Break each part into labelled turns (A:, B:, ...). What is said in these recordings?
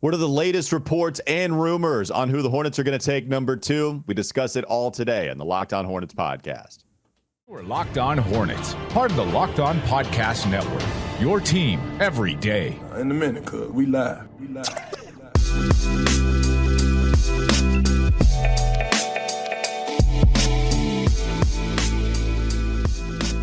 A: What are the latest reports and rumors on who the Hornets are going to take number 2? We discuss it all today on the Locked On Hornets podcast.
B: We're Locked On Hornets, part of the Locked On Podcast Network. Your team every day.
C: In a minute, cuz we live.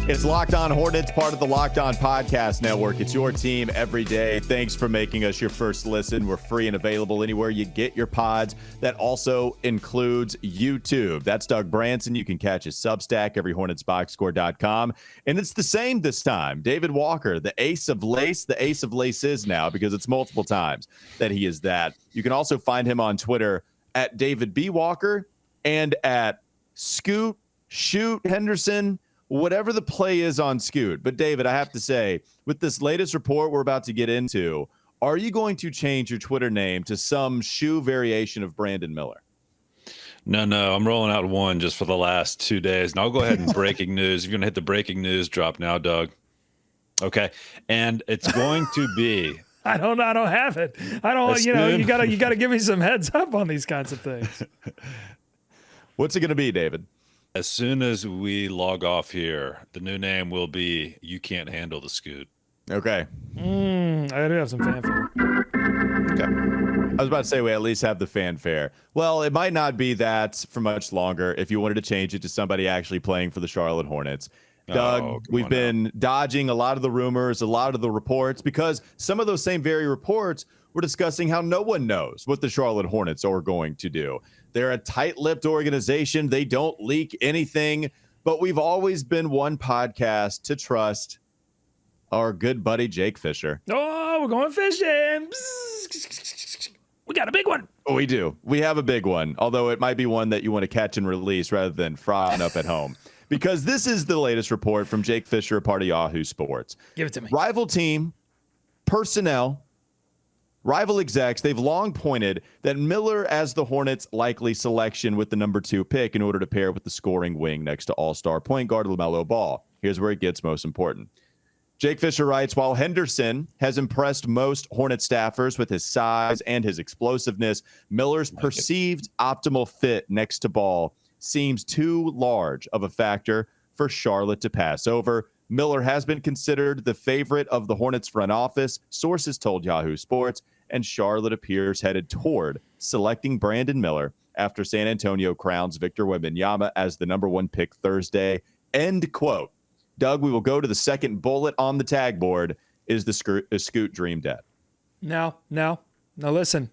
A: It's Locked On Hornets, part of the Locked On Podcast Network. It's your team every day. Thanks for making us your first listen. We're free and available anywhere you get your pods. That also includes YouTube. That's Doug Branson. You can catch his Substack, everyhornetsboxscore.com. And it's the same this time. David Walker, the ace of lace. The ace of lace is now because it's multiple times that he is that. You can also find him on Twitter at David B. Walker and at Scoot, Shoot, Henderson, whatever the play is on Scoot. But David, I have to say, with this latest report we're about to get into, are you going to change your Twitter name to some shoe variation of Brandon Miller?
D: No, I'm rolling out one just for the last 2 days. And I'll go ahead and breaking news. You're going to hit the breaking news drop now, Doug. Okay. And it's going to be.
E: I don't have it. I don't, you got to give me some heads up on these kinds of things.
A: What's it going to be, David?
D: As soon as we log off here, the new name will be You Can't Handle the Scoot.
A: Okay.
E: I do have some fanfare.
A: Okay. I was about to say we at least have the fanfare. Well, it might not be that for much longer if you wanted to change it to somebody actually playing for the Charlotte Hornets. Doug, we've been dodging a lot of the rumors, a lot of the reports, because some of those same very reports were discussing how no one knows what the Charlotte Hornets are going to do. They're a tight-lipped organization. They don't leak anything, but we've always been one podcast to trust our good buddy Jake Fisher.
E: Oh, we're going fishing. We got a big one.
A: Oh, we do. We have a big one, although it might be one that you want to catch and release rather than frying up at home. Because this is the latest report from Jake Fisher, a part of Yahoo Sports.
E: Give it to me.
A: Rival team, personnel, rival execs, they've long pointed that Miller as the Hornets' likely selection with the number 2 pick in order to pair with the scoring wing next to all-star point guard LaMelo Ball. Here's where it gets most important. Jake Fisher writes, while Henderson has impressed most Hornet staffers with his size and his explosiveness, Miller's perceived optimal fit next to Ball seems too large of a factor for Charlotte to pass over. Miller has been considered the favorite of the Hornets front office, sources told Yahoo Sports, and Charlotte appears headed toward selecting Brandon Miller after San Antonio crowns Victor Wembanyama as the number 1 pick Thursday. End quote. Doug, we will go to the second bullet on the tag board. Is the Scoot dream dead?
E: No. Listen,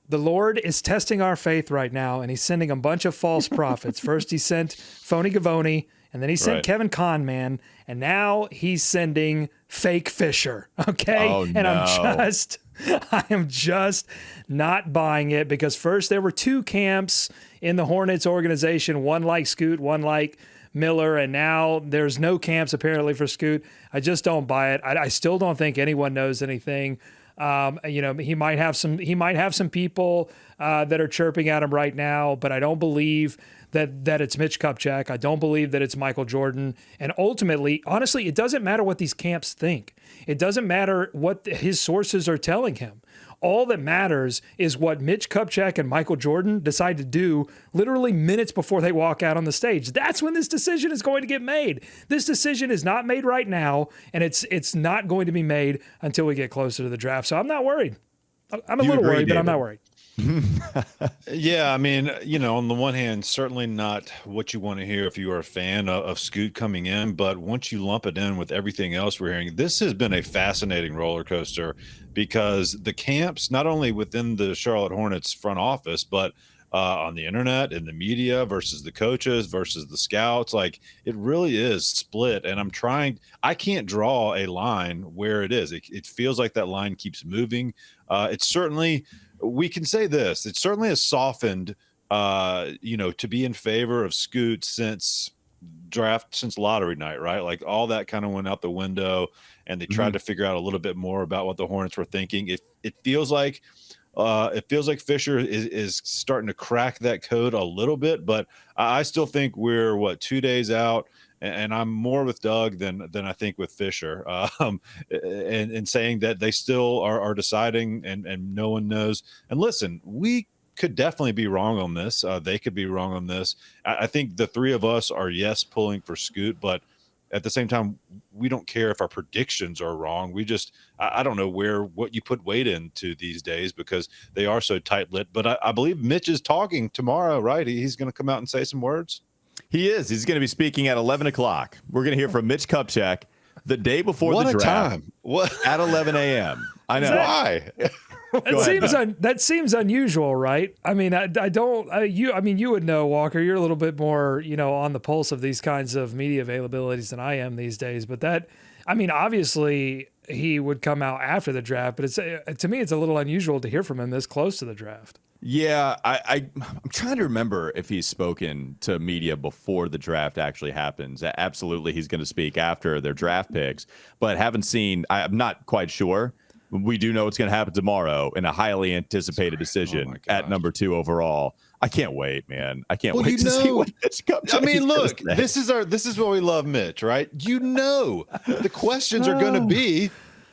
E: the Lord is testing our faith right now, and he's sending a bunch of false prophets. First, he sent Phony Gavoni, and then he sent Kevin Conman, and now he's sending fake Fisher. Okay,
A: oh,
E: and I am just not buying it, because first there were 2 camps in the Hornets organization, one like Scoot, one like Miller, and now there's no camps apparently for Scoot. I just don't buy it. I still don't think anyone knows anything. He might have some people that are chirping at him right now, but I don't believe that it's Mitch Kupchak. I don't believe that it's Michael Jordan. And ultimately, honestly, it doesn't matter what these camps think. It doesn't matter what his sources are telling him. All that matters is what Mitch Kupchak and Michael Jordan decide to do literally minutes before they walk out on the stage. That's when this decision is going to get made. This decision is not made right now, and it's not going to be made until we get closer to the draft. So I'm not worried. I'm a little worried, but I'm not worried.
D: Yeah, I mean, on the one hand, certainly not what you want to hear if you are a fan of Scoot coming in, but once you lump it in with everything else we're hearing, this has been a fascinating roller coaster, because the camps, not only within the Charlotte Hornets front office, but on the internet, in the media, versus the coaches, versus the scouts, like, it really is split. And I can't draw a line where it is. It feels like that line keeps moving. It's certainly, we can say this, it certainly has softened, to be in favor of Scoot since lottery night, right? Like, all that kind of went out the window, and they tried to figure out a little bit more about what the Hornets were thinking. It feels like Fisher is starting to crack that code a little bit, but I still think we're 2 days out, and I'm more with Doug than I think with Fisher, and saying that they still are deciding, and no one knows. And listen, we could definitely be wrong on this. They could be wrong on this. I think the three of us are pulling for Scoot, but at the same time, we don't care if our predictions are wrong. We just, I don't know what you put weight into these days because they are so tight-lit. But I believe Mitch is talking tomorrow, right? He's going to come out and say some words.
A: He is. He's going to be speaking at 11 o'clock. We're going to hear from Mitch Kupchak the day before the draft.
D: Time. What?
A: At 11 a.m. I know.
D: Why?
E: That seems unusual, right? I mean, I don't. You would know, Walker. You're a little bit more, on the pulse of these kinds of media availabilities than I am these days. But obviously he would come out after the draft. But to me, it's a little unusual to hear from him this close to the draft.
A: Yeah, I'm trying to remember if he's spoken to media before the draft actually happens. Absolutely, he's going to speak after their draft picks, but haven't seen. I'm not quite sure. We do know what's going to happen tomorrow in a highly anticipated decision at number 2 overall. I can't wait, man. I can't wait to see what Mitch Kupchak.
D: I mean, look, this is what we love, Mitch, right? The questions are going to be.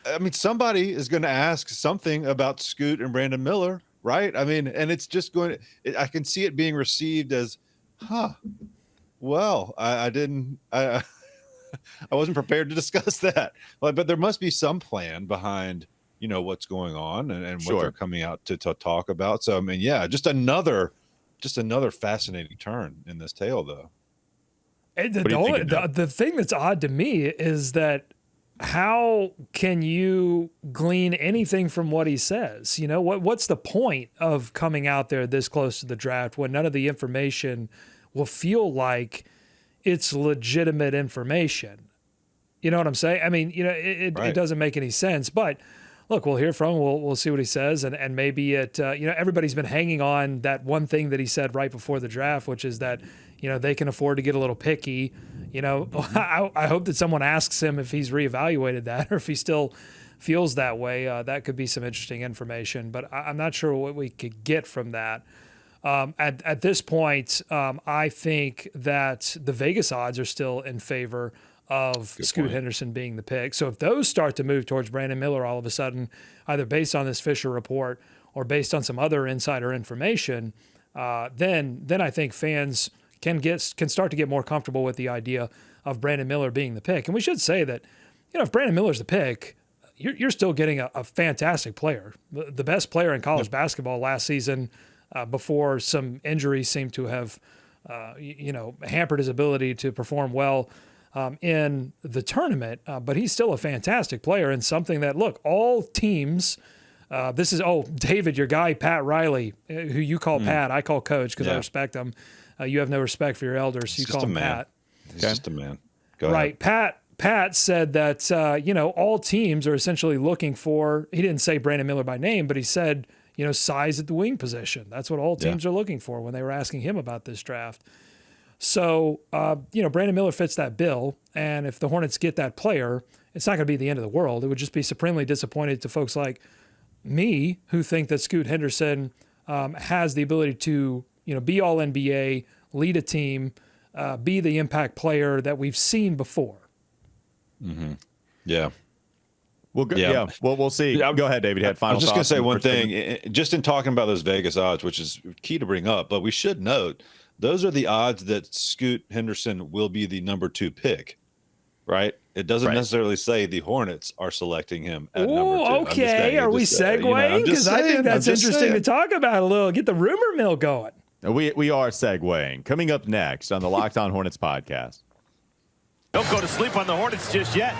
D: I mean, somebody is going to ask something about Scoot and Brandon Miller, right? I mean, and it's just going to. I can see it being received as, well, I didn't. I wasn't prepared to discuss that. But there must be some plan behind. What's going on and what they're coming out to talk about. So, I mean, yeah, just another fascinating turn in this tale, though.
E: The thing that's odd to me is that how can you glean anything from what he says? What's the point of coming out there this close to the draft when none of the information will feel like it's legitimate information? You know what I'm saying? I mean, it doesn't make any sense, but look, we'll hear from him. We'll see what he says. And maybe everybody's been hanging on that one thing that he said right before the draft, which is that, they can afford to get a little picky. I hope that someone asks him if he's reevaluated that or if he still feels that way. That could be some interesting information, but I'm not sure what we could get from that. At this point, I think that the Vegas odds are still in favor of Scoot Henderson being the pick. So if those start to move towards Brandon Miller all of a sudden, either based on this Fisher report or based on some other insider information, then I think fans can start to get more comfortable with the idea of Brandon Miller being the pick. And we should say that, if Brandon Miller's the pick, you're still getting a fantastic player, the best player in college basketball last season, before some injuries seemed to have, hampered his ability to perform well in the tournament, but he's still a fantastic player and something that, look, all teams, David, your guy, Pat Riley, who you call Pat, I call Coach because I respect him. You have no respect for your elders. You call him Pat.
D: He's just a man. Go
E: ahead. Pat said that, all teams are essentially looking for, he didn't say Brandon Miller by name, but he said, size at the wing position. That's what all teams are looking for when they were asking him about this draft. So, Brandon Miller fits that bill. And if the Hornets get that player, it's not going to be the end of the world. It would just be supremely disappointed to folks like me who think that Scoot Henderson has the ability to, be all NBA, lead a team, be the impact player that we've seen before.
D: Mm-hmm. Yeah.
A: Well, Well, we'll see. Go ahead, David. You had final
D: I'm just
A: thoughts
D: going to say one thing, just in talking about those Vegas odds, which is key to bring up, but we should note those are the odds that Scoot Henderson will be the number 2 pick, right? It doesn't necessarily say the Hornets are selecting him at number 2.
E: Okay. Are we segueing? Because I think that's interesting to talk about a little. Get the rumor mill going.
A: We are segueing. Coming up next on the Locked On Hornets podcast.
F: Don't go to sleep on the Hornets just yet.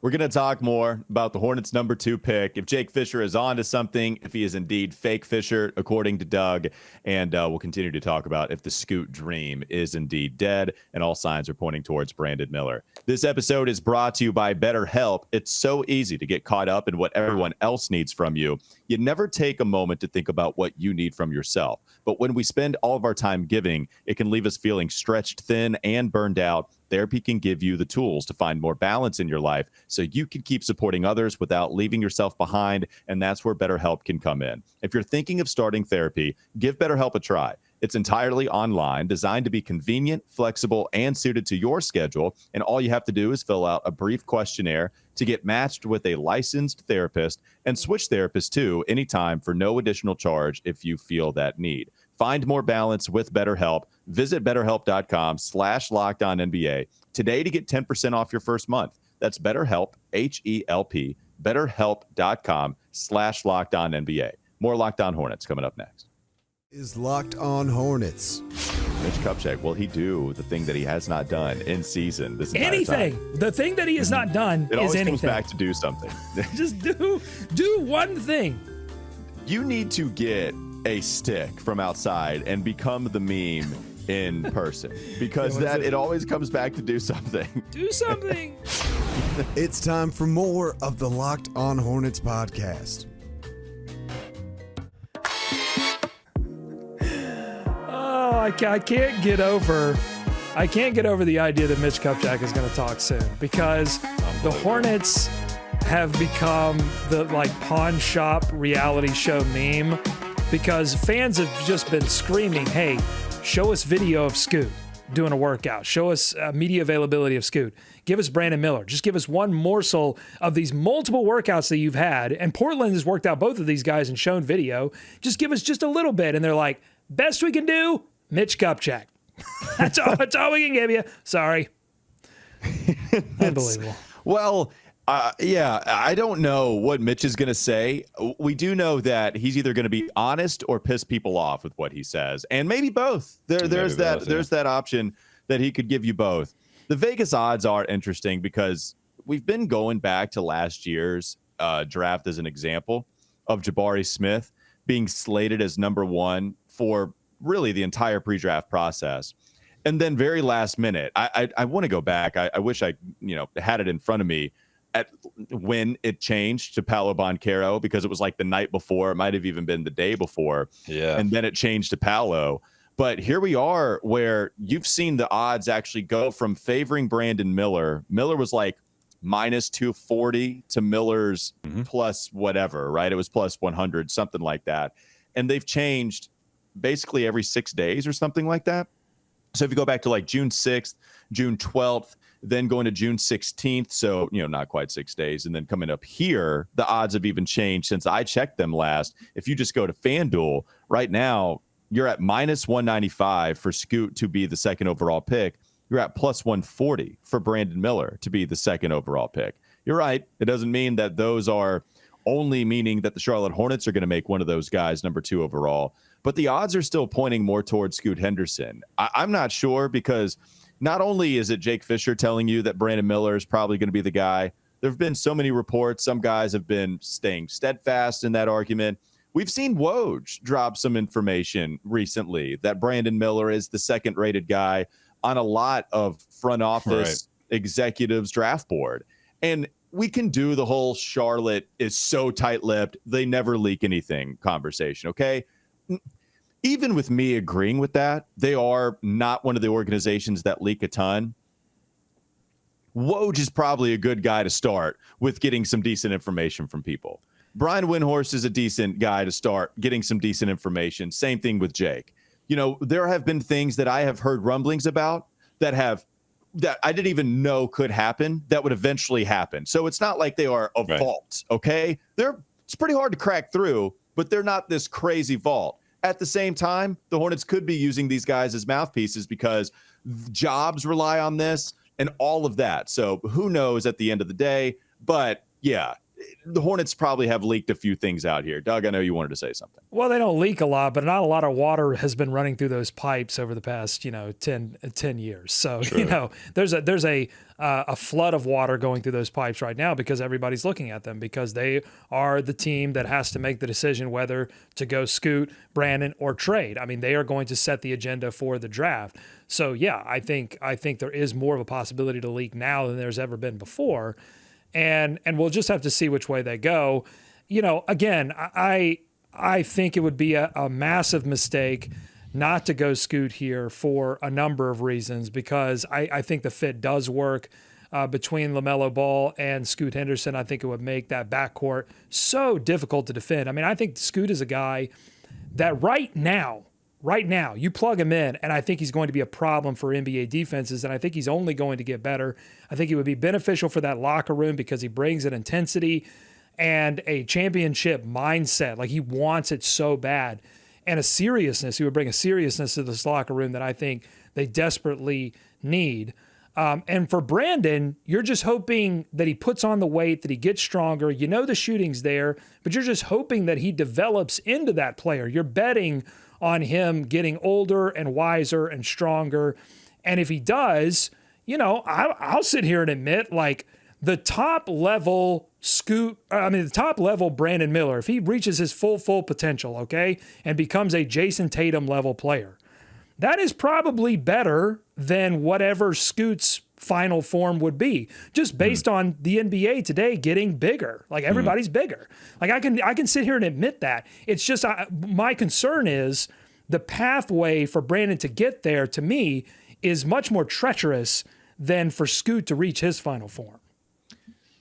A: We're going to talk more about the Hornets' number 2 pick, if Jake Fisher is on to something, if he is indeed fake Fisher, according to Doug, and we'll continue to talk about if the Scoot dream is indeed dead, and all signs are pointing towards Brandon Miller. This episode is brought to you by BetterHelp. It's so easy to get caught up in what everyone else needs from you. You never take a moment to think about what you need from yourself. But when we spend all of our time giving, it can leave us feeling stretched thin and burned out. Therapy can give you the tools to find more balance in your life so you can keep supporting others without leaving yourself behind, and that's where BetterHelp can come in. If you're thinking of starting therapy, give BetterHelp a try. It's entirely online, designed to be convenient, flexible, and suited to your schedule. And all you have to do is fill out a brief questionnaire to get matched with a licensed therapist and switch therapists too anytime for no additional charge if you feel that need. Find more balance with BetterHelp. Visit BetterHelp.com/LockedOnNBA today to get 10% off your first month. That's BetterHelp, H-E-L-P, BetterHelp.com/LockedOnNBA. More Locked On Hornets coming up next.
G: Is Locked On Hornets.
A: Mitch Kupchak, will he do the thing that he has not done in season this entire
E: Anything.
A: time?
E: The thing that he has not done
A: It
E: is
A: always
E: anything.
A: comes back to do something.
E: Just do one thing.
A: You need to get a stick from outside and become the meme in person because it always comes back to do something.
E: Do something.
G: It's time for more of the Locked On Hornets podcast.
E: Oh, I can't get over the idea that Mitch Kupchak is going to talk soon because the Hornets have become the pawn shop reality show meme because fans have just been screaming, hey, show us video of Scoot doing a workout. Show us media availability of Scoot. Give us Brandon Miller. Just give us one morsel of these multiple workouts that you've had. And Portland has worked out both of these guys and shown video. Just give us just a little bit. And they're like, best we can do, Mitch Kupchak. That's all we can give you. Sorry. Unbelievable.
A: Well, yeah, I don't know what Mitch is going to say. We do know that he's either going to be honest or piss people off with what he says, and maybe both. There's that option that he could give you both. The Vegas odds are interesting because we've been going back to last year's draft as an example of Jabari Smith being slated as number one for really the entire pre-draft process. And then very last minute, I want to go back. I wish I had it in front of me at when it changed to Paolo Banchero because it was like the night before. It might have even been the day before.
D: Yeah.
A: And then it changed to Paolo. But here we are where you've seen the odds actually go from favoring Brandon Miller. Miller was like minus 240 to Miller's plus whatever, right? It was plus 100, something like that. And they've changed basically every 6 days or something like that. So if you go back to like June 6th, June 12th, then going to June 16th, so not quite 6 days, and then coming up here, the odds have even changed since I checked them last. If you just go to FanDuel right now, you're at minus 195 for Scoot to be the second overall pick. You're at plus 140 for Brandon Miller to be the second overall pick. You're right. It doesn't mean that those are only meaning that the Charlotte Hornets are going to make one of those guys number 2 overall. But the odds are still pointing more towards Scoot Henderson. I'm not sure because not only is it Jake Fisher telling you that Brandon Miller is probably going to be the guy, there have been so many reports. Some guys have been staying steadfast in that argument. We've seen Woj drop some information recently that Brandon Miller is the second-rated guy on a lot of front office executives' draft board. And we can do the whole Charlotte is so tight-lipped, they never leak anything conversation, okay? Even with me agreeing with that, they are not one of the organizations that leak a ton. Woj is probably a good guy to start with getting some decent information from people. Brian Windhorst is a decent guy to start getting some decent information. Same thing with Jake. There have been things that I have heard rumblings about that I didn't even know could happen that would eventually happen. So it's not like they are a vault, okay? It's pretty hard to crack through, but they're not this crazy vault. At the same time, the Hornets could be using these guys as mouthpieces because jobs rely on this and all of that. So who knows at the end of the day? But yeah, the Hornets probably have leaked a few things out here. Doug, I know you wanted to say something.
E: Well, they don't leak a lot, but not a lot of water has been running through those pipes over the past, 10 years. So, there's a flood of water going through those pipes right now because everybody's looking at them because they are the team that has to make the decision whether to go Scoot, Brandon, or trade. I mean, they are going to set the agenda for the draft. So, yeah, I think there is more of a possibility to leak now than there's ever been before. And we'll just have to see which way they go. Again, I think it would be a massive mistake not to go Scoot here for a number of reasons because I think the fit does work between LaMelo Ball and Scoot Henderson. I think it would make that backcourt so difficult to defend. I mean, I think Scoot is a guy that right now right now. You plug him in, and I think he's going to be a problem for NBA defenses, and I think he's only going to get better. I think he would be beneficial for that locker room because he brings an intensity and a championship mindset. Like, he wants it so bad. And a seriousness. He would bring a seriousness to this locker room that I think they desperately need. And for Brandon, you're just hoping that he puts on the weight, that he gets stronger. You know the shooting's there, but you're just hoping that he develops into that player. You're betting on him getting older and wiser and stronger. And if he does, you know, I'll sit here and admit, like, the top level Brandon Miller, if he reaches his full potential, okay, and becomes a Jason Tatum level player, that is probably better than whatever Scoot's final form would be, just based on the NBA today getting bigger. Like, everybody's bigger. Like, I can sit here and admit that. It's just my concern is the pathway for Brandon to get there, to me, is much more treacherous than for Scoot to reach his final form.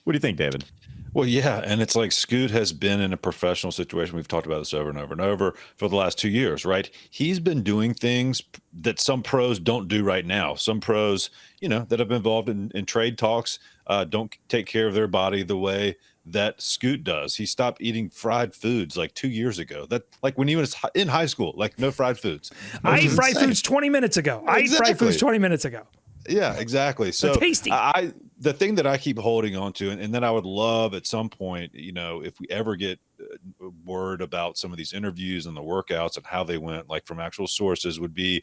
A: What do you think, David?
D: Well, yeah, and it's like Scoot has been in a professional situation. We've talked about this over and over and over for the last 2 years, right? He's been doing things that some pros don't do right now. Some pros, you know, that have been involved in trade talks don't take care of their body the way that Scoot does. He stopped eating fried foods like 2 years ago. That, like, when he was in high school, like, no fried foods.
E: I ate fried foods 20 minutes ago. I ate fried foods 20 minutes ago.
D: Yeah, exactly. So
E: they're tasty.
D: The thing that I keep holding on to, and then I would love at some point, you know, if we ever get word about some of these interviews and the workouts and how they went, like from actual sources, would be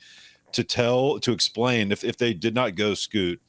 D: to explain, if they did not go Scoot,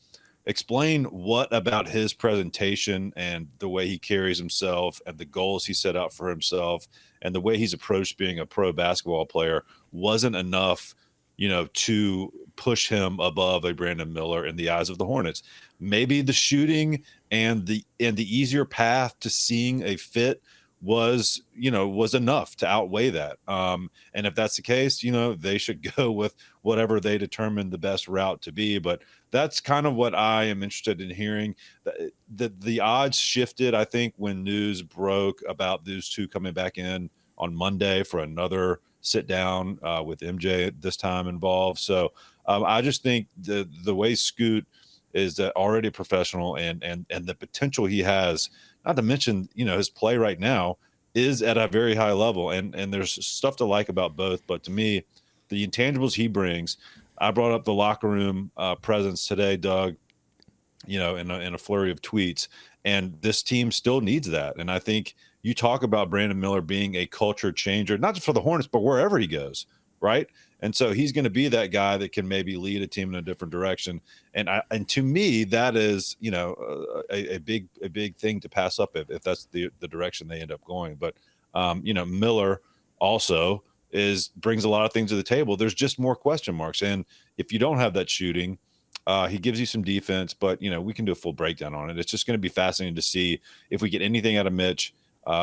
D: explain what about his presentation and the way he carries himself and the goals he set out for himself and the way he's approached being a pro basketball player wasn't enough, you know, to push him above a Brandon Miller in the eyes of the Hornets. Maybe the shooting and the easier path to seeing a fit was enough to outweigh that. And if that's the case, you know, they should go with whatever they determine the best route to be. But that's kind of what I am interested in hearing. The odds shifted, I think, when news broke about those two coming back in on Monday for another sit down with MJ this time involved. So I just think the way Scoot is already a professional and the potential he has, not to mention, you know, his play right now is at a very high level, and there's stuff to like about both. But to me, the intangibles he brings, I brought up the locker room presence today, Doug, you know, in a flurry of tweets, and this team still needs that. And I think you talk about Brandon Miller being a culture changer, not just for the Hornets, but wherever he goes, right? And so he's going to be that guy that can maybe lead a team in a different direction. And to me, that is, you know, a big thing to pass up if that's the direction they end up going. But you know, Miller also brings a lot of things to the table. There's just more question marks. And if you don't have that shooting, he gives you some defense, but you know, we can do a full breakdown on it. It's just going to be fascinating to see if we get anything out of Mitch.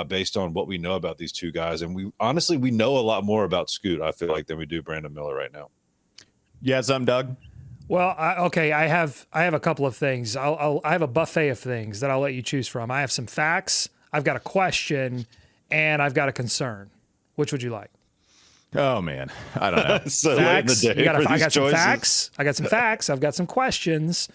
D: Based on what we know about these two guys. And we know a lot more about Scoot, I feel like, than we do Brandon Miller right now.
A: Yeah, some Doug.
E: Well, I have a couple of things. I have a buffet of things that I'll let you choose from. I have some facts, I've got a question, and I've got a concern. Which would you like?
A: Oh man, I don't know.
D: So
E: facts.
D: Late in the day
E: I got some
D: choices.
E: facts. I got some facts. I've got some questions,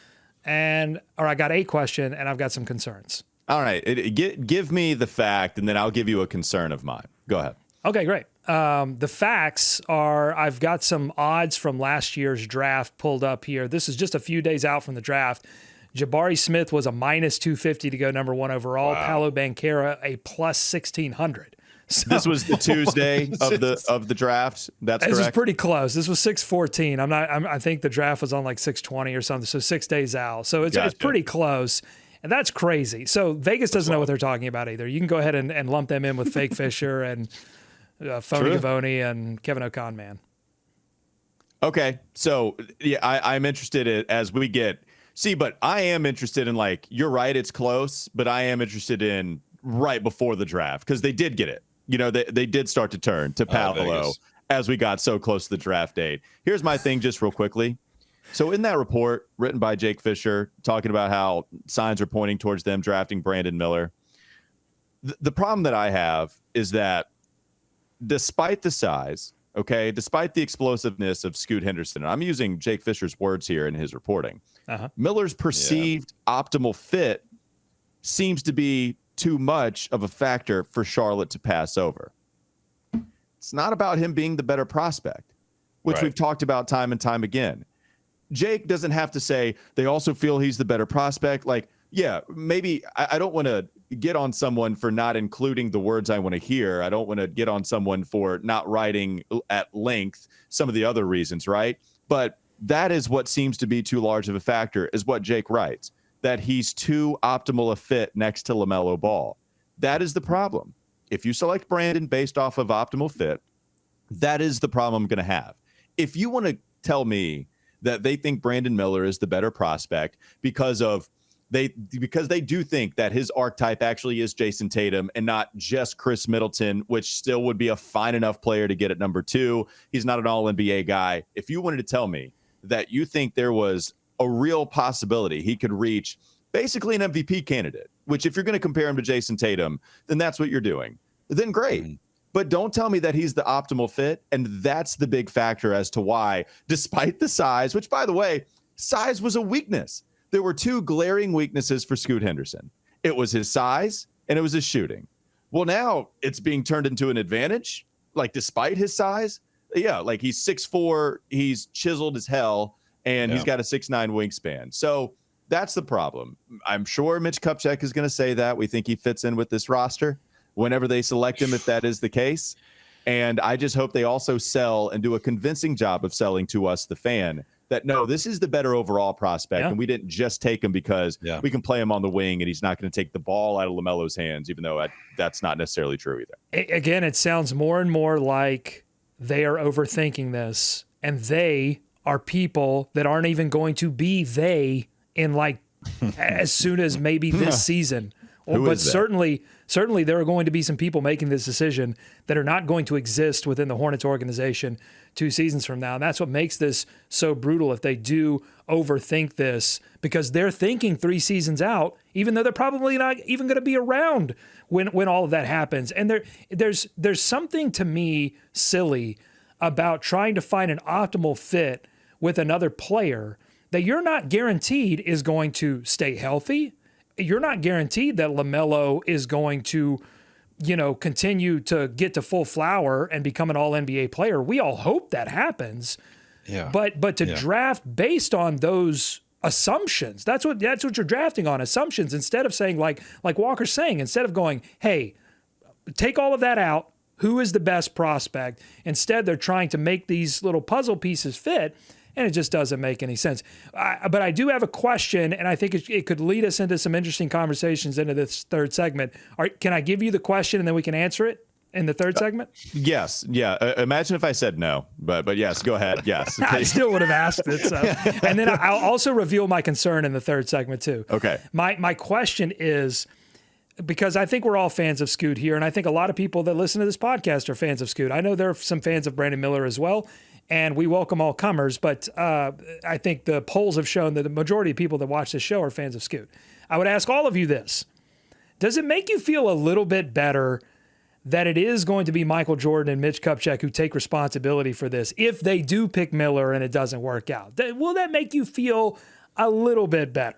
E: I got a question, and I've got some concerns.
A: All right, give me the fact, and then I'll give you a concern of mine. Go ahead.
E: Okay, great. The facts are, I've got some odds from last year's draft pulled up here. This is just a few days out from the draft. Jabari Smith was a minus 250 to go number one overall. Wow. Paolo Banchero a plus 1600. So,
A: this was the Tuesday of the draft. That's correct.
E: This was pretty close. This was 614. I think the draft was on like 620 or something. So 6 days out. So it's pretty close. And that's crazy. So Vegas doesn't know what they're talking about either. You can go ahead and lump them in with Fake Fisher and Phony Gavoni and Kevin O'Conman.
A: Okay. So yeah, I'm interested as we get but I am interested in, like, you're right, it's close, but I am interested in right before the draft because they did get it. You know, they did start to turn to Paolo as we got so close to the draft date. Here's my thing just real quickly. So in that report written by Jake Fisher, talking about how signs are pointing towards them drafting Brandon Miller, the problem that I have is that despite the size, okay, despite the explosiveness of Scoot Henderson, and I'm using Jake Fisher's words here in his reporting, Miller's perceived optimal fit seems to be too much of a factor for Charlotte to pass over. It's not about him being the better prospect, which we've talked about time and time again. Jake doesn't have to say they also feel he's the better prospect. Like, yeah, maybe I don't want to get on someone for not including the words I want to hear. I don't want to get on someone for not writing at length some of the other reasons, right? But that is what seems to be too large of a factor, is what Jake writes, that he's too optimal a fit next to LaMelo Ball. That is the problem. If you select Brandon based off of optimal fit, that is the problem I'm going to have. If you want to tell me that they think Brandon Miller is the better prospect because they do think that his archetype actually is Jason Tatum and not just Chris Middleton, which still would be a fine enough player to get at number 2. He's not an all-NBA guy. If you wanted to tell me that you think there was a real possibility he could reach basically an MVP candidate, which if you're going to compare him to Jason Tatum, then that's what you're doing, then great. But don't tell me that he's the optimal fit. And that's the big factor as to why, despite the size, which, by the way, size was a weakness. There were 2 glaring weaknesses for Scoot Henderson. It was his size and it was his shooting. Well, now it's being turned into an advantage, like despite his size. Yeah, like he's 6'4", he's chiseled as hell, and he's got a 6'9" wingspan. So that's the problem. I'm sure Mitch Kupchak is going to say that. We think he fits in with this roster whenever they select him, if that is the case. And I just hope they also sell and do a convincing job of selling to us, the fan, that no, this is the better overall prospect. And we didn't just take him because we can play him on the wing and he's not going to take the ball out of LaMelo's hands, even though that's not necessarily true either.
E: Again, it sounds more and more like they are overthinking this, and they are people that aren't even going to be they in like as soon as maybe this season. But certainly there are going to be some people making this decision that are not going to exist within the Hornets organization 2 seasons from now. And that's what makes this so brutal if they do overthink this, because they're thinking 3 seasons out, even though they're probably not even going to be around when all of that happens. And there's something to me silly about trying to find an optimal fit with another player that you're not guaranteed is going to stay healthy. You're not guaranteed that LaMelo is going to, continue to get to full flower and become an all-NBA player. We all hope that happens. Yeah. But to draft based on those assumptions, that's what you're drafting on, assumptions, instead of saying like Walker's saying, instead of going, hey, take all of that out, who is the best prospect? Instead, they're trying to make these little puzzle pieces fit, and it just doesn't make any sense. But I do have a question, and I think it could lead us into some interesting conversations into this third segment. Can I give you the question, and then we can answer it in the third segment?
A: Yes. Yeah. Imagine if I said no, but yes, go ahead. Yes.
E: I still would have asked it. So. And then I'll also reveal my concern in the third segment too.
A: Okay.
E: My question is, because I think we're all fans of Scoot here, and I think a lot of people that listen to this podcast are fans of Scoot. I know there are some fans of Brandon Miller as well, and we welcome all comers, but I think the polls have shown that the majority of people that watch this show are fans of Scoot. I would ask all of you this. Does it make you feel a little bit better that it is going to be Michael Jordan and Mitch Kupchak who take responsibility for this if they do pick Miller and it doesn't work out? Will that make you feel a little bit better?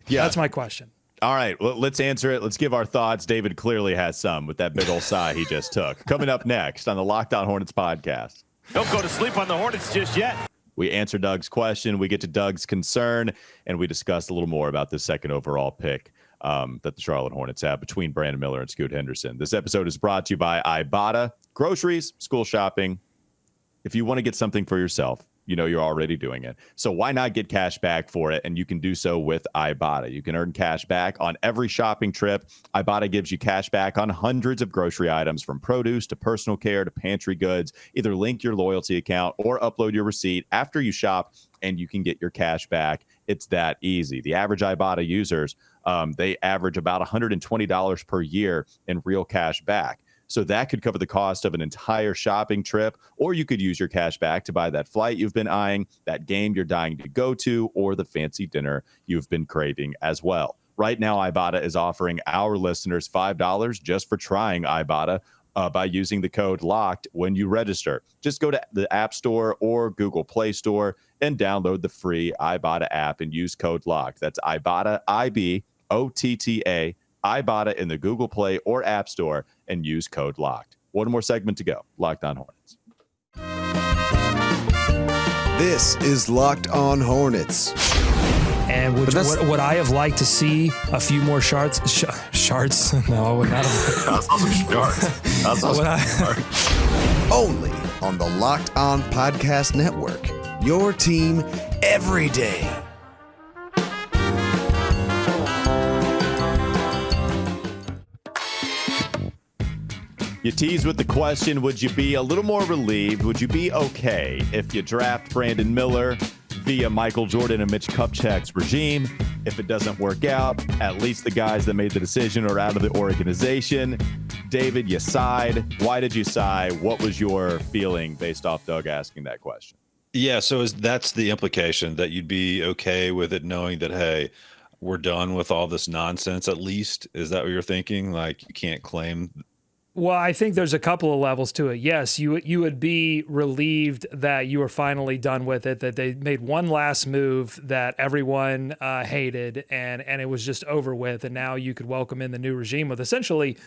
A: Yeah.
E: That's my question.
A: All right, well, let's answer it. Let's give our thoughts. David clearly has some with that big old sigh he just took. Coming up next on the Locked On Hornets podcast.
F: Don't go to sleep on the Hornets just yet.
A: We answer Doug's question, we get to Doug's concern, and we discuss a little more about the second overall pick that the Charlotte Hornets have between Brandon Miller and Scoot Henderson. This episode is brought to you by Ibotta. Groceries, school shopping. If you want to get something for yourself, you're already doing it. So why not get cash back for it? And you can do so with Ibotta. You can earn cash back on every shopping trip. Ibotta gives you cash back on hundreds of grocery items, from produce to personal care to pantry goods. Either link your loyalty account or upload your receipt after you shop, and you can get your cash back. It's that easy. The average Ibotta users, they average about $120 per year in real cash back. So that could cover the cost of an entire shopping trip, or you could use your cash back to buy that flight you've been eyeing, that game you're dying to go to, or the fancy dinner you've been craving as well. Right now, Ibotta is offering our listeners $5 just for trying Ibotta. by using the code LOCKED when you register. Just go to the App Store or Google Play Store and download the free Ibotta app and use code LOCKED. That's Ibotta, IBOTTA, Ibotta in the Google Play or App Store, and use code LOCKED. One more segment to go. Locked On Hornets.
G: This is Locked On Hornets.
E: And would I have liked to see a few more shards? No, I would not have.
A: I saw some shards. I saw some shards.
G: Only on the Locked On Podcast Network. Your team every day.
A: You tease with the question, would you be a little more relieved? Would you be okay if you draft Brandon Miller via Michael Jordan and Mitch Kupchak's regime? If it doesn't work out, at least the guys that made the decision are out of the organization. David, you sighed. Why did you sigh? What was your feeling based off Doug asking that question?
D: Yeah, so that's the implication, that you'd be okay with it knowing that, hey, we're done with all this nonsense at least? Is that what you're thinking? Like, you can't claim...
E: Well, I think there's a couple of levels to it. Yes, you would be relieved that you were finally done with it, that they made one last move that everyone hated, and it was just over with, and now you could welcome in the new regime with essentially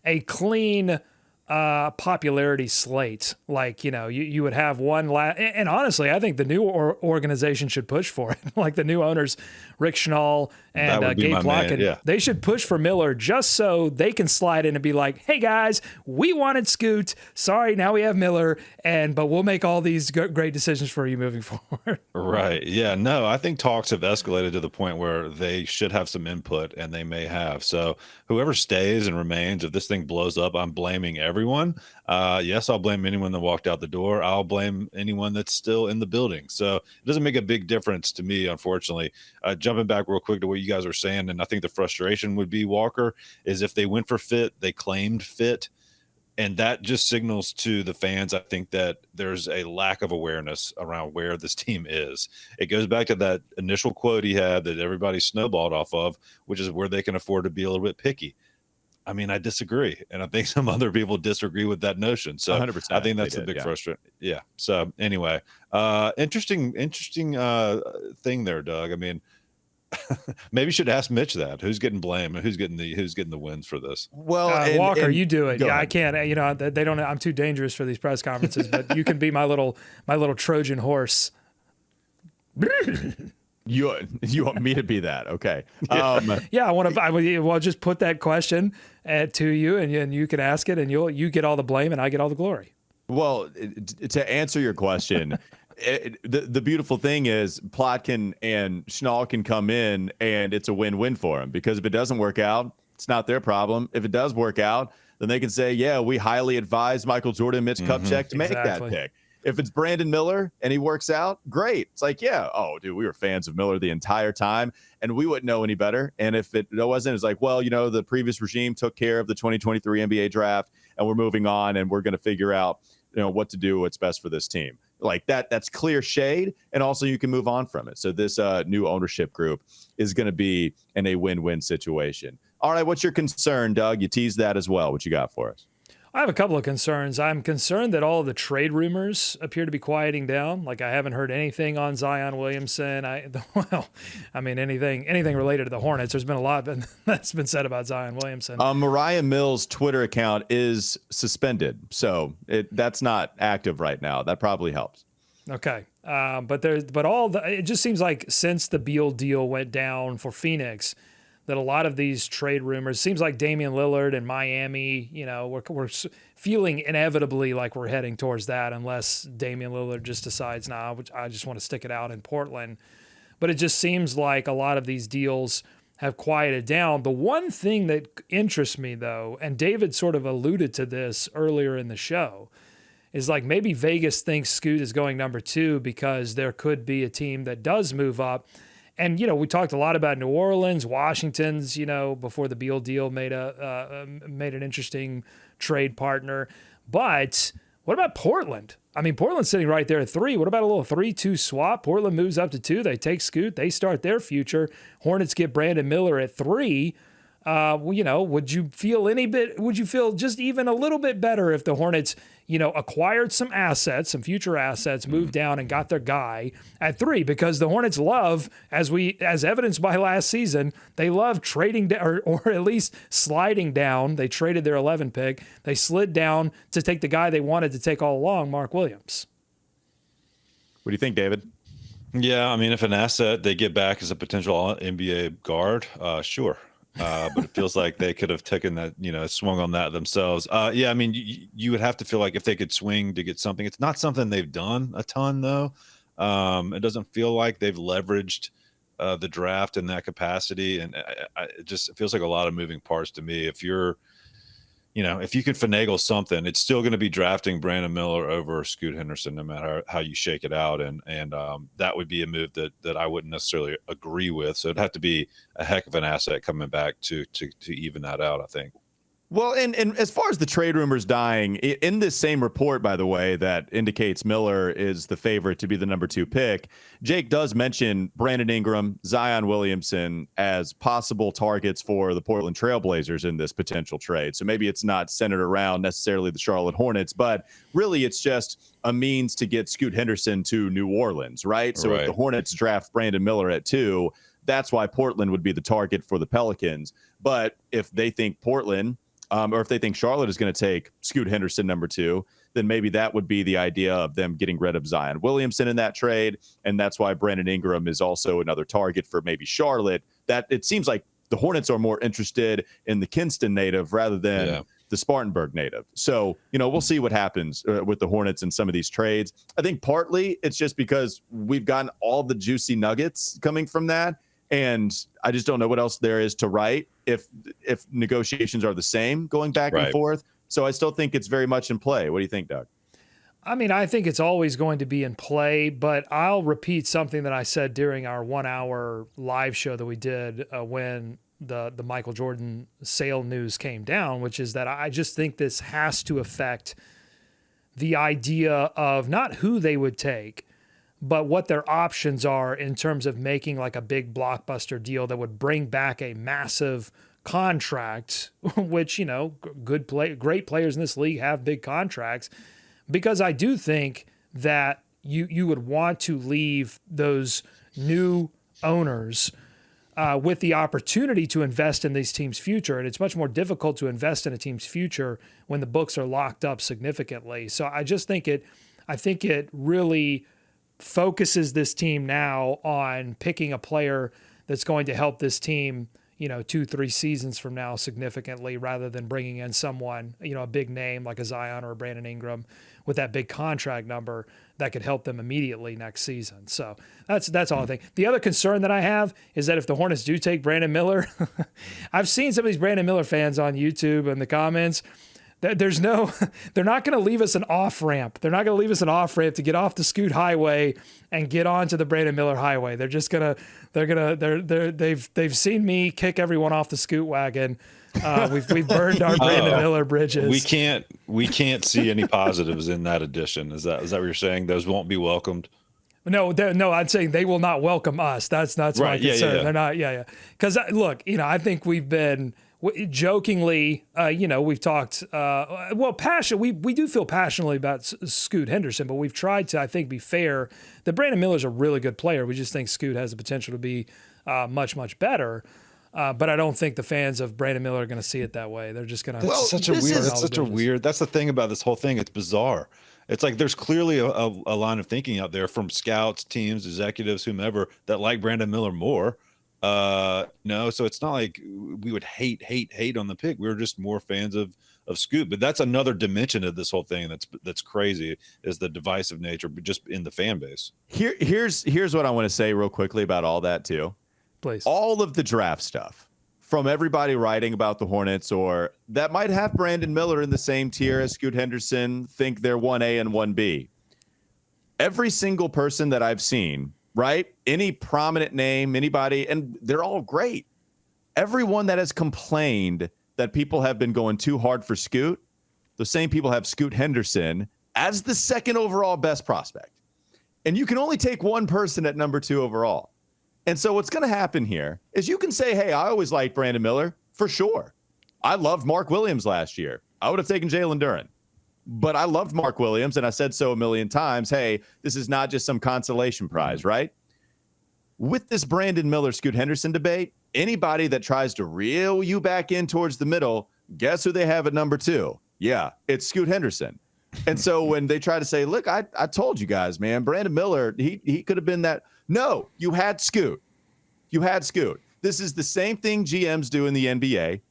E: a clean popularity slate. Like, you would have one last, and honestly, I think the new organization should push for it. Like the new owners, Rick Schnall and Gabe Plotkin,
D: yeah.
E: They should push for Miller just so they can slide in and be like, hey guys, we wanted Scoot. Sorry, now we have Miller, but we'll make all these great decisions for you moving forward.
D: Right. Yeah. No, I think talks have escalated to the point where they should have some input, and they may have. So whoever stays and remains, if this thing blows up, I'm blaming everyone. Yes, I'll blame anyone that walked out the door. I'll blame anyone that's still in the building. So it doesn't make a big difference to me, unfortunately. Jumping back real quick to what you guys were saying, and I think the frustration would be, Walker, is if they went for fit, they claimed fit. And that just signals to the fans, I think, that there's a lack of awareness around where this team is. It goes back to that initial quote he had that everybody snowballed off of, which is where they can afford to be a little bit picky. I mean, I disagree. And I think some other people disagree with that notion. So
A: 100%,
D: I think that's a big frustration. Yeah. So anyway, interesting thing there, Doug. I mean, maybe you should ask Mitch that. Who's getting blamed and who's getting the wins for this?
A: Well,
E: Walker, you do it. Yeah,
A: ahead.
E: I can't. They don't. I'm too dangerous for these press conferences. But you can be my little Trojan horse.
A: You want me to be that? Okay.
E: Yeah, I'll just put that question to you, and you can ask it, and you get all the blame, and I get all the glory.
A: Well, to answer your question. The beautiful thing is Plotkin and Schnall can come in and it's a win-win for them, because if it doesn't work out, it's not their problem. If it does work out, then they can say, yeah, we highly advise Michael Jordan, Mitch Kupchak to make that pick. If it's Brandon Miller and he works out, great. It's like, yeah, oh, dude, we were fans of Miller the entire time and we wouldn't know any better. And if it wasn't, it's like, well, the previous regime took care of the 2023 NBA draft and we're moving on and we're going to figure out, what to do, what's best for this team. Like that's clear shade, and also you can move on from it. So this new ownership group is going to be in a win-win situation. All right, what's your concern, Doug? You teased that as well. What you got for us?
E: I have a couple of concerns. I'm concerned that all of the trade rumors appear to be quieting down. Like, I haven't heard anything on Zion Williamson. Anything related to the Hornets. There's been a lot that's been said about Zion Williamson.
A: Mariah Mills' Twitter account is suspended, so that's not active right now. That probably helps.
E: Okay, it just seems like since the Beal deal went down for Phoenix, that a lot of these trade rumors, seems like Damian Lillard in Miami, we're feeling inevitably like we're heading towards that, unless Damian Lillard just decides, I just want to stick it out in Portland. But it just seems like a lot of these deals have quieted down. The one thing that interests me, though, and David sort of alluded to this earlier in the show, is like maybe Vegas thinks Scoot is going number 2 because there could be a team that does move up. And, we talked a lot about New Orleans, Washington's, before the Beal deal made an interesting trade partner. But what about Portland? I mean, Portland's sitting right there at 3. What about a little 3-2 swap? Portland moves up to 2. They take Scoot. They start their future. Hornets get Brandon Miller at 3. would you feel just even a little bit better if the Hornets, acquired some assets, some future assets, moved down and got their guy at 3? Because the Hornets love, as evidenced by last season, they love trading down, or at least sliding down. They traded their 11 pick. They slid down to take the guy they wanted to take all along, Mark Williams.
A: What do you think, David?
D: Yeah, I mean, if an asset they get back as a potential NBA guard, sure. But it feels like they could have taken that, swung on that themselves. Yeah, I mean, you would have to feel like if they could swing to get something. It's not something they've done a ton, though. It doesn't feel like they've leveraged the draft in that capacity. And it feels like a lot of moving parts to me. If you could finagle something, it's still going to be drafting Brandon Miller over Scoot Henderson, no matter how you shake it out. And that would be a move that I wouldn't necessarily agree with. So it'd have to be a heck of an asset coming back to even that out, I think.
A: Well, and as far as the trade rumors dying, in this same report, by the way, that indicates Miller is the favorite to be the number 2 pick, Jake does mention Brandon Ingram, Zion Williamson as possible targets for the Portland Trailblazers in this potential trade. So maybe it's not centered around necessarily the Charlotte Hornets, but really it's just a means to get Scoot Henderson to New Orleans, right? So if the Hornets draft Brandon Miller at 2, that's why Portland would be the target for the Pelicans. But if they think Portland, or if they think Charlotte is going to take Scoot Henderson number 2, then maybe that would be the idea of them getting rid of Zion Williamson in that trade. And that's why Brandon Ingram is also another target for maybe Charlotte. That it seems like the Hornets are more interested in the Kinston native rather than the Spartanburg native. So, we'll see what happens with the Hornets in some of these trades. I think partly it's just because we've gotten all the juicy nuggets coming from that. And I just don't know what else there is to write if negotiations are the same going back and forth. So I still think it's very much in play. What do you think, Doug?
E: I mean, I think it's always going to be in play, but I'll repeat something that I said during our 1-hour live show that we did when the Michael Jordan sale news came down, which is that I just think this has to affect the idea of not who they would take, but what their options are in terms of making like a big blockbuster deal that would bring back a massive contract, which, great players in this league have big contracts, because I do think that you would want to leave those new owners with the opportunity to invest in these teams' future. And it's much more difficult to invest in a team's future when the books are locked up significantly. So I think it really focuses this team now on picking a player that's going to help this team, 2-3 seasons from now significantly, rather than bringing in someone, a big name like a Zion or a Brandon Ingram with that big contract number that could help them immediately next season. So that's all I think. The other concern that I have is that if the Hornets do take Brandon Miller, I've seen some of these Brandon Miller fans on YouTube in the comments. They're not going to leave us an off ramp. They're not going to leave us an off ramp to get off the Scoot Highway and get onto the Brandon Miller Highway. They've seen me kick everyone off the Scoot wagon. We've burned our Brandon Miller bridges.
D: We can't see any positives in that addition. Is that what you're saying? Those won't be welcomed?
E: No, I'm saying they will not welcome us. That's my concern.
D: Yeah.
E: They're not. Yeah. Because look, I think we've been. Jokingly, we've talked, passion. We do feel passionately about Scoot Henderson, but we've tried to, I think, be fair that Brandon Miller's a really good player. We just think Scoot has the potential to be much, much better. But I don't think the fans of Brandon Miller are going to see it that way. They're just going to.
D: That's such a weird. That's the thing about this whole thing. It's bizarre. It's like there's clearly a line of thinking out there from scouts, teams, executives, whomever that like Brandon Miller more. No, so it's not like we would hate on the pick. We were just more fans of Scoot. But that's another dimension of this whole thing that's crazy, is the divisive nature, but just in the fan base.
A: Here's what I want to say real quickly about all that too.
E: Please.
A: All of the draft stuff from everybody writing about the Hornets or that might have Brandon Miller in the same tier as Scoot Henderson think they're 1A and 1B. Every single person that I've seen, right? Any prominent name, anybody, and they're all great. Everyone that has complained that people have been going too hard for Scoot, the same people have Scoot Henderson as the second overall best prospect. And you can only take one person at number 2 overall. And so what's going to happen here is you can say, hey, I always liked Brandon Miller. for sure. I loved Mark Williams last year. I would have taken Jalen Duren. But I loved Mark Williams, and I said so a million times. Hey, this is not just some consolation prize, right? With this Brandon Miller, Scoot Henderson debate, anybody that tries to reel you back in towards the middle, guess who they have at number 2? Yeah, it's Scoot Henderson. And so when they try to say, look, I told you guys, man, Brandon Miller, he could have been that. No, you had Scoot. You had Scoot. This is the same thing GMs do in the NBA.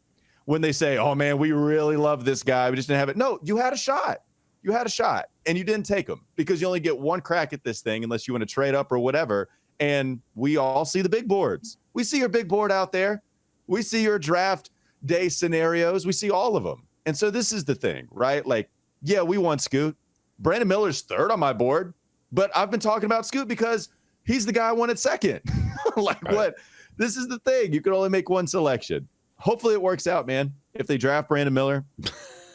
A: When they say, oh, man, we really love this guy, we just didn't have it. No, you had a shot. You had a shot, and you didn't take him because you only get one crack at this thing unless you want to trade up or whatever. And we all see the big boards. We see your big board out there. We see your draft day scenarios. We see all of them. And so this is the thing, right? Like, yeah, we want Scoot. Brandon Miller's 3rd on my board, but I've been talking about Scoot because he's the guy I wanted 2nd. Like, right. What? This is the thing. You can only make one selection. Hopefully it works out, man. If they draft Brandon Miller,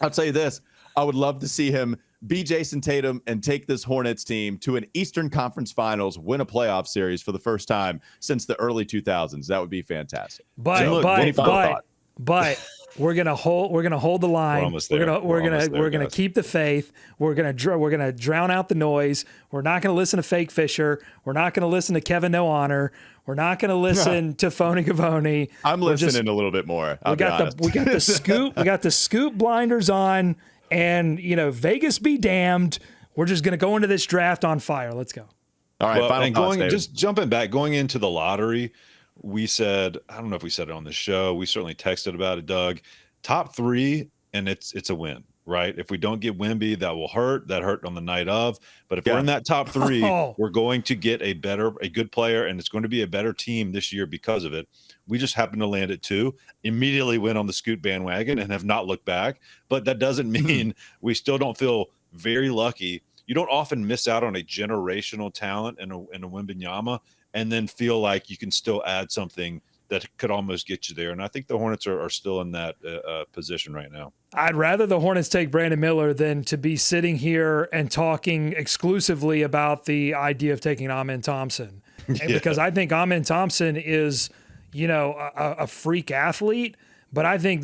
A: I'll tell you this. I would love to see him be Jason Tatum and take this Hornets team to an Eastern Conference Finals, win a playoff series for the first time since the early 2000s. That would be fantastic.
E: But we're gonna hold the line. We're gonna keep the faith. We're gonna drown out the noise. We're not gonna listen to Fake Fisher. We're not gonna listen to Kevin No Honor. We're not going to listen to Phony Gavoni.
A: I'm listening a little bit more.
E: We got the scoop. We got the scoop blinders on, and Vegas be damned. We're just going to go into this draft on fire. Let's go.
A: All right.
D: Just jumping back, going into the lottery, we said, I don't know if we said it on the show. We certainly texted about it, Doug. Top 3, and it's a win. Right. If we don't get Wemby, that will hurt. That hurt on the night of. But if we're in that top 3, we're going to get a good player, and it's going to be a better team this year because of it. We just happened to land at 2, immediately went on the Scoot bandwagon and have not looked back. But that doesn't mean we still don't feel very lucky. You don't often miss out on a generational talent in a Wembanyama and then feel like you can still add something that could almost get you there. And I think the Hornets are still in that position right now.
E: I'd rather the Hornets take Brandon Miller than to be sitting here and talking exclusively about the idea of taking Amen Thompson. Yeah. Because I think Amen Thompson is, a freak athlete, but I think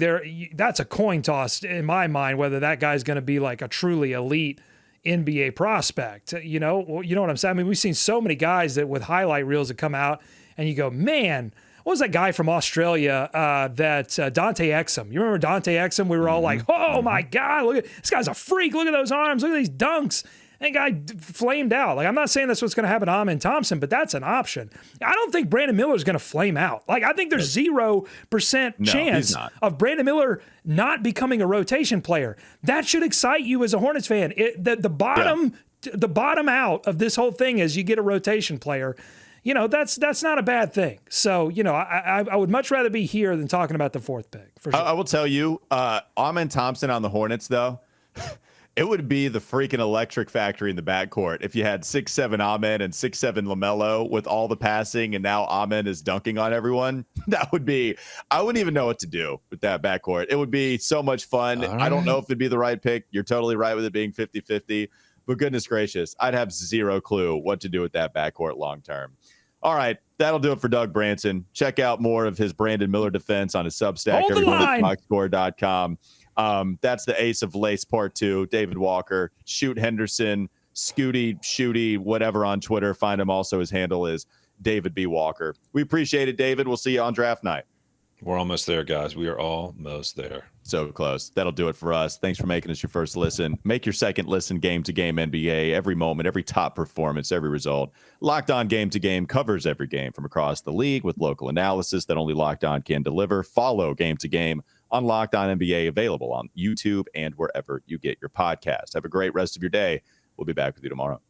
E: that's a coin toss in my mind, whether that guy's going to be like a truly elite NBA prospect. You know what I'm saying? I mean, we've seen so many guys that with highlight reels that come out and you go, man, what was that guy from Australia Dante Exum? You remember Dante Exum? We were all like, oh my God, look at this guy's a freak. Look at those arms. Look at these dunks. And guy flamed out. Like, I'm not saying that's what's going to happen to Amen Thompson, but that's an option. I don't think Brandon Miller is going to flame out. Like, I think there's 0% chance of Brandon Miller not becoming a rotation player. That should excite you as a Hornets fan. The bottom out of this whole thing is you get a rotation player. That's not a bad thing. So, I would much rather be here than talking about the 4th pick. For sure.
A: I will tell you, Amen Thompson on the Hornets, though, it would be the freaking electric factory in the backcourt if you had 6'7" Amen and 6'7" LaMelo with all the passing, and now Amen is dunking on everyone. That would be – I wouldn't even know what to do with that backcourt. It would be so much fun. Right. I don't know if it'd be the right pick. You're totally right with it being 50-50. But goodness gracious, I'd have zero clue what to do with that backcourt long term. All right, that'll do it for Doug Branson. Check out more of his Brandon Miller defense on his Substack, everyhornetsboxscore.com. That's the Ace of Lace Part 2, David Walker, Shoot Henderson, Scooty, Shooty, whatever on Twitter. Find him also. His handle is David B. Walker. We appreciate it, David. We'll see you on draft night.
D: We're almost there, guys. We are almost there.
A: So close. That'll do it for us. Thanks for making us your first listen. Make your second listen Game to Game NBA. Every moment, every top performance, every result. Locked On Game to Game covers every game from across the league with local analysis that only Locked On can deliver. Follow Game to Game on Locked On NBA, available on YouTube and wherever you get your podcast. Have a great rest of your day. We'll be back with you tomorrow.